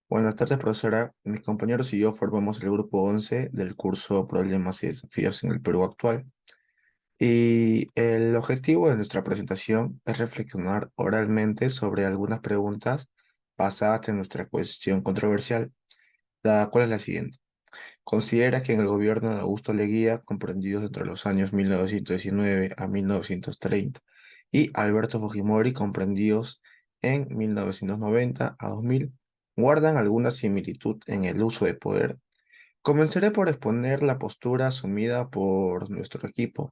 Buenas tardes, profesora. Mis compañeros y yo formamos el grupo 11 del curso Problemas y Desafíos en el Perú actual. Y el objetivo de nuestra presentación es reflexionar oralmente sobre algunas preguntas basadas en nuestra cuestión controversial, la cual es la siguiente. ¿Considera que en el gobierno de Augusto Leguía, comprendidos entre los años 1919 a 1930, y Alberto Fujimori, comprendidos en 1990 a 2000, guardan alguna similitud en el uso de poder? Comenzaré por exponer la postura asumida por nuestro equipo.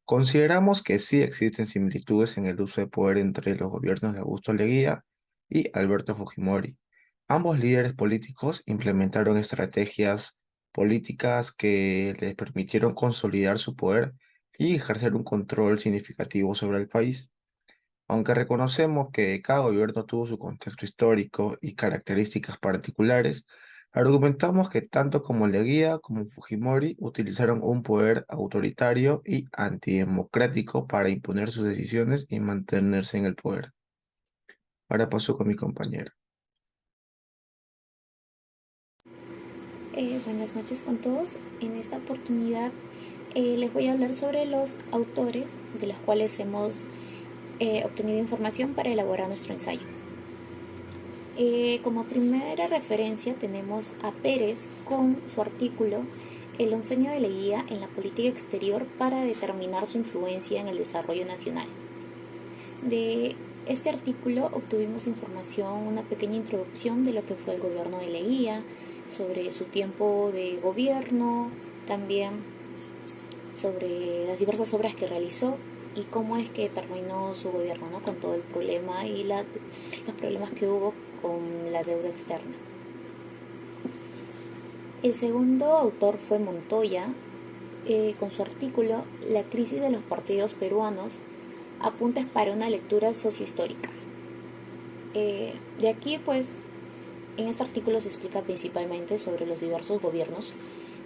Consideramos que sí existen similitudes en el uso de poder entre los gobiernos de Augusto Leguía y Alberto Fujimori. Ambos líderes políticos implementaron estrategias políticas que les permitieron consolidar su poder y ejercer un control significativo sobre el país. Aunque reconocemos que cada gobierno tuvo su contexto histórico y características particulares, argumentamos que tanto como Leguía como Fujimori utilizaron un poder autoritario y antidemocrático para imponer sus decisiones y mantenerse en el poder. Ahora paso con mi compañero. Buenas noches con todos. En esta oportunidad les voy a hablar sobre los autores de los cuales hemos obtenido información para elaborar nuestro ensayo. Como primera referencia tenemos a Pérez con su artículo El oncenio de Leguía en la política exterior para determinar su influencia en el desarrollo nacional. De este artículo obtuvimos información, una pequeña introducción de lo que fue el gobierno de Leguía, sobre su tiempo de gobierno, también sobre las diversas obras que realizó y cómo es que terminó su gobierno, ¿no? Con todo el problema y los problemas que hubo con la deuda externa. El segundo autor fue Montoya, con su artículo La crisis de los partidos peruanos, apuntes para una lectura sociohistórica. De aquí, pues, en este artículo se explica principalmente sobre los diversos gobiernos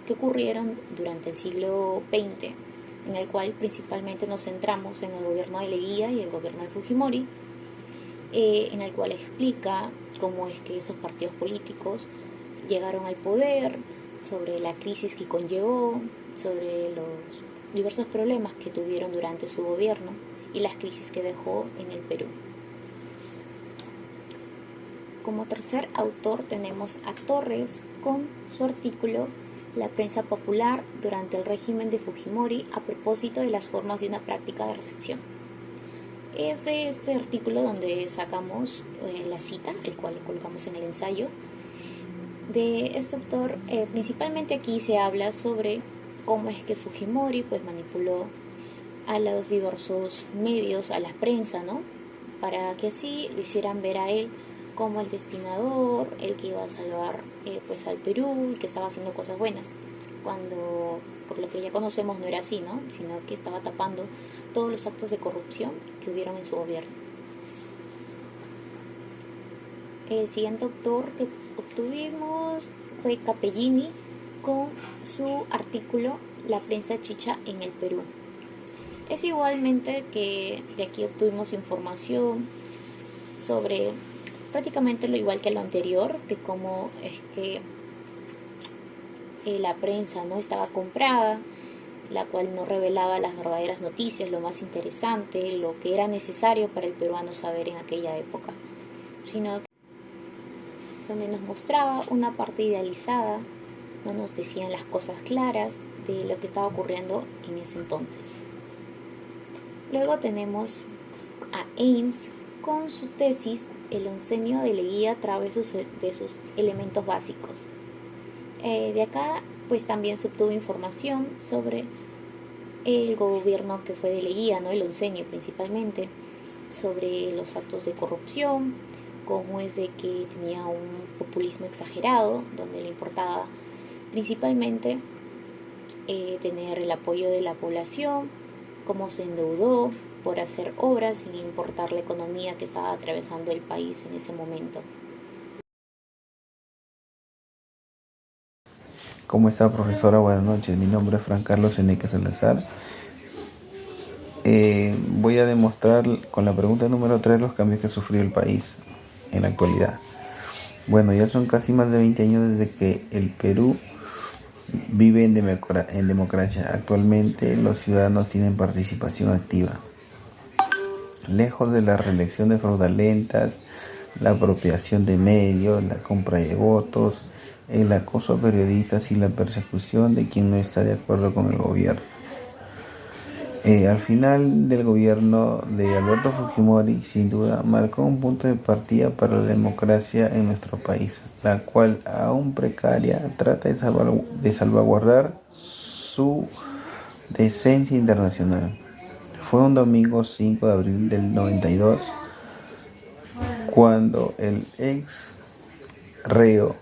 que ocurrieron durante el siglo XX, en el cual principalmente nos centramos en el gobierno de Leguía y el gobierno de Fujimori, en el cual explica cómo es que esos partidos políticos llegaron al poder, sobre la crisis que conllevó, sobre los diversos problemas que tuvieron durante su gobierno y las crisis que dejó en el Perú. Como tercer autor tenemos a Torres con su artículo La prensa popular durante el régimen de Fujimori a propósito de las formas de una práctica de recepción. Es de este artículo donde sacamos la cita, el cual colocamos en el ensayo. De este autor, principalmente aquí se habla sobre cómo es que Fujimori pues manipuló a los diversos medios, a la prensa, ¿no? Para que así lo hicieran ver a él como el destinador, el que iba a salvar pues al Perú y que estaba haciendo cosas buenas, cuando por lo que ya conocemos no era así, ¿no? Sino que estaba tapando todos los actos de corrupción que hubieron en su gobierno. El siguiente autor que obtuvimos fue Capellini con su artículo La prensa chicha en el Perú. Es igualmente que de aquí obtuvimos información sobre prácticamente lo igual que lo anterior, de cómo es que la prensa no estaba comprada, la cual no revelaba las verdaderas noticias, lo más interesante, lo que era necesario para el peruano saber en aquella época, sino donde nos mostraba una parte idealizada, no nos decían las cosas claras de lo que estaba ocurriendo en ese entonces. Luego tenemos a Ames con su tesis El oncenio de Leguía a través de sus elementos básicos. De acá pues también se obtuvo información sobre el gobierno que fue de Leguía, ¿no? El oncenio principalmente, sobre los actos de corrupción, cómo es de que tenía un populismo exagerado, donde le importaba principalmente tener el apoyo de la población, cómo se endeudó por hacer obras sin importar la economía que estaba atravesando el país en ese momento. ¿Cómo está, profesora? Buenas noches. Mi nombre es Fran Carlos Enrique Salazar. Voy a demostrar con la pregunta número 3 los cambios que ha sufrido el país en la actualidad. Bueno, ya son casi más de 20 años desde que el Perú vive en democracia. Actualmente los ciudadanos tienen participación activa. Lejos de las reelecciones fraudulentas, la apropiación de medios, la compra de votos, el acoso a periodistas y la persecución de quien no está de acuerdo con el gobierno. Al final del gobierno de Alberto Fujimori, sin duda, marcó un punto de partida para la democracia en nuestro país, la cual, aún precaria, trata de salvaguardar su decencia internacional. Fue un domingo 5 de abril del 92 cuando el ex reo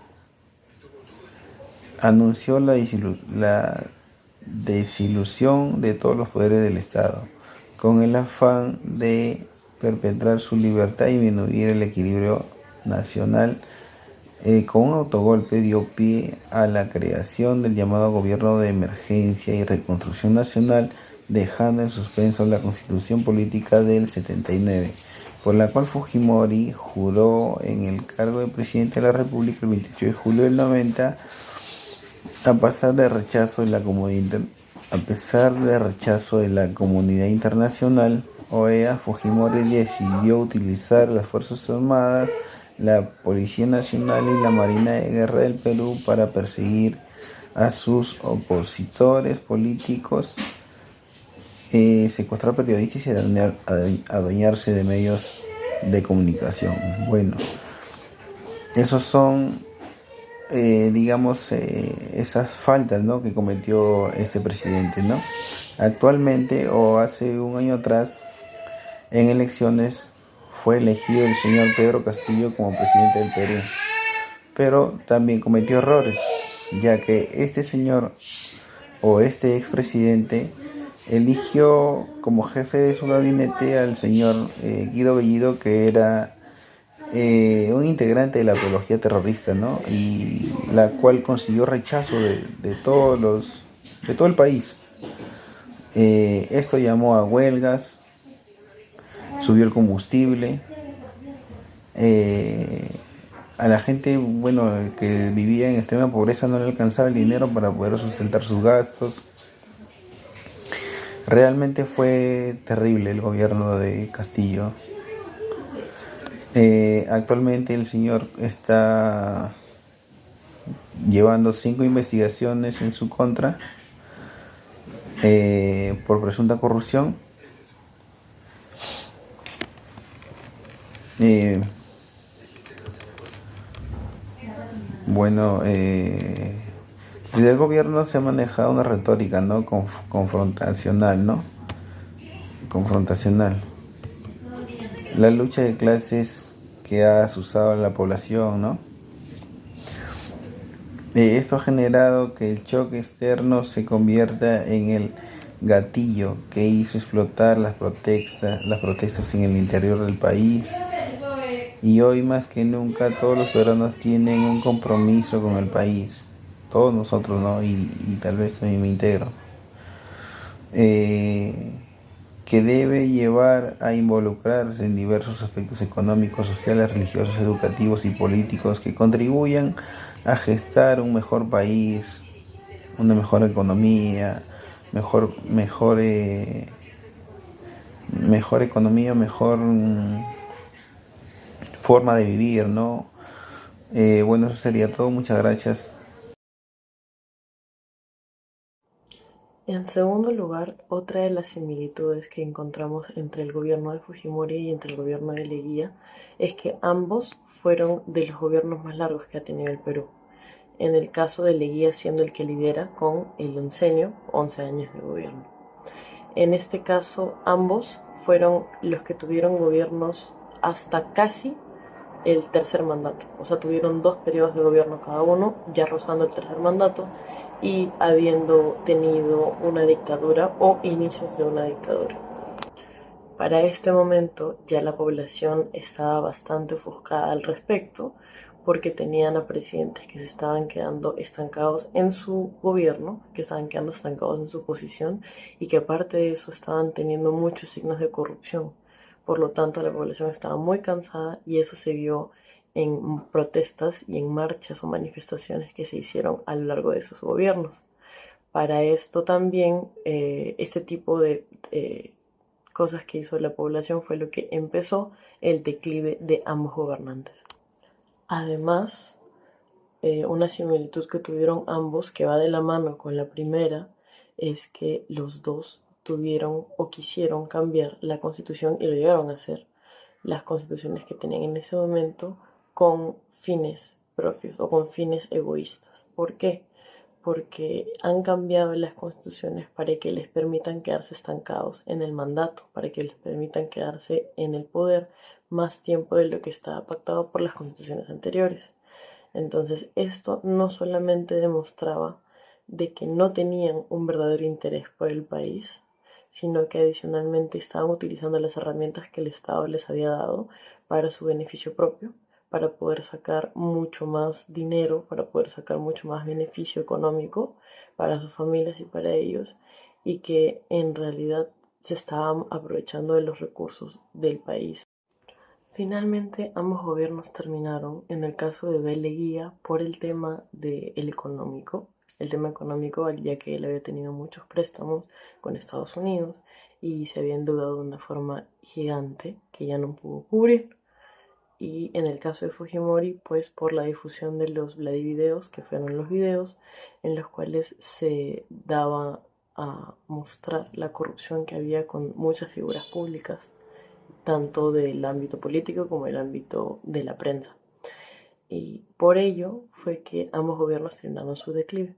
anunció la desilusión de todos los poderes del Estado, con el afán de perpetrar su libertad y disminuir el equilibrio nacional. Con un autogolpe dio pie a la creación del llamado Gobierno de Emergencia y Reconstrucción Nacional, dejando en suspenso la Constitución Política del 79, por la cual Fujimori juró en el cargo de presidente de la República el 28 de julio del 90. A pesar de rechazo de la comunidad internacional, OEA, Fujimori decidió utilizar las Fuerzas Armadas, la Policía Nacional y la Marina de Guerra del Perú para perseguir a sus opositores políticos, secuestrar periodistas y adueñarse de medios de comunicación. Bueno, esos son digamos, esas faltas, ¿no?, que cometió este presidente, ¿no? Actualmente, o hace un año atrás, en elecciones fue elegido el señor Pedro Castillo como presidente del Perú, pero también cometió errores, ya que este señor o este expresidente eligió como jefe de su gabinete al señor Guido Bellido, que era un integrante de la apología terrorista, ¿no? Y la cual consiguió rechazo de de todo el país. Esto llamó a huelgas, subió el combustible, eh, a la gente, bueno, que vivía en extrema pobreza no le alcanzaba el dinero para poder sustentar sus gastos. Realmente fue terrible el gobierno de Castillo. Actualmente el señor está llevando 5 investigaciones en su contra por presunta corrupción. Eh, bueno, desde el gobierno se ha manejado una retórica, ¿no?, confrontacional, ¿no? Confrontacional. La lucha de clases que ha asusado a la población, ¿no? Esto ha generado que el choque externo se convierta en el gatillo que hizo explotar las protestas en el interior del país. Y hoy más que nunca todos los peruanos tienen un compromiso con el país. Todos nosotros, ¿no? Y tal vez también me integro. Que debe llevar a involucrarse en diversos aspectos económicos, sociales, religiosos, educativos y políticos que contribuyan a gestar un mejor país, una mejor economía, mejor economía, mejor forma de vivir, ¿no? Bueno, eso sería todo. Muchas gracias. En segundo lugar, otra de las similitudes que encontramos entre el gobierno de Fujimori y entre el gobierno de Leguía es que ambos fueron de los gobiernos más largos que ha tenido el Perú. En el caso de Leguía siendo el que lidera con el onceño, 11 años de gobierno. En este caso, ambos fueron los que tuvieron gobiernos hasta casi el tercer mandato. O sea, tuvieron 2 periodos de gobierno cada uno, ya rozando el tercer mandato y habiendo tenido una dictadura o inicios de una dictadura. Para este momento ya la población estaba bastante ofuscada al respecto porque tenían a presidentes que se estaban quedando estancados en su gobierno, que estaban quedando estancados en su posición y que aparte de eso estaban teniendo muchos signos de corrupción. Por lo tanto, la población estaba muy cansada y eso se vio en protestas y en marchas o manifestaciones que se hicieron a lo largo de sus gobiernos. Para esto también, este tipo de cosas que hizo la población fue lo que empezó el declive de ambos gobernantes. Además, una similitud que tuvieron ambos, que va de la mano con la primera, es que los dos tuvieron o quisieron cambiar la constitución y lo llegaron a hacer, las constituciones que tenían en ese momento, con fines propios o con fines egoístas. ¿Por qué? Porque han cambiado las constituciones para que les permitan quedarse estancados en el mandato, para que les permitan quedarse en el poder más tiempo de lo que estaba pactado por las constituciones anteriores. Entonces, esto no solamente demostraba de que no tenían un verdadero interés por el país, sino que adicionalmente estaban utilizando las herramientas que el Estado les había dado para su beneficio propio, para poder sacar mucho más dinero, para poder sacar mucho más beneficio económico para sus familias y para ellos, y que en realidad se estaban aprovechando de los recursos del país. Finalmente, ambos gobiernos terminaron, en el caso de Leguía, por el tema económico, ya que él había tenido muchos préstamos con Estados Unidos y se había endeudado de una forma gigante que ya no pudo cubrir. Y en el caso de Fujimori, pues por la difusión de los Vladivideos, que fueron los videos en los cuales se daba a mostrar la corrupción que había con muchas figuras públicas, tanto del ámbito político como del ámbito de la prensa. Y por ello fue que ambos gobiernos terminaron su declive.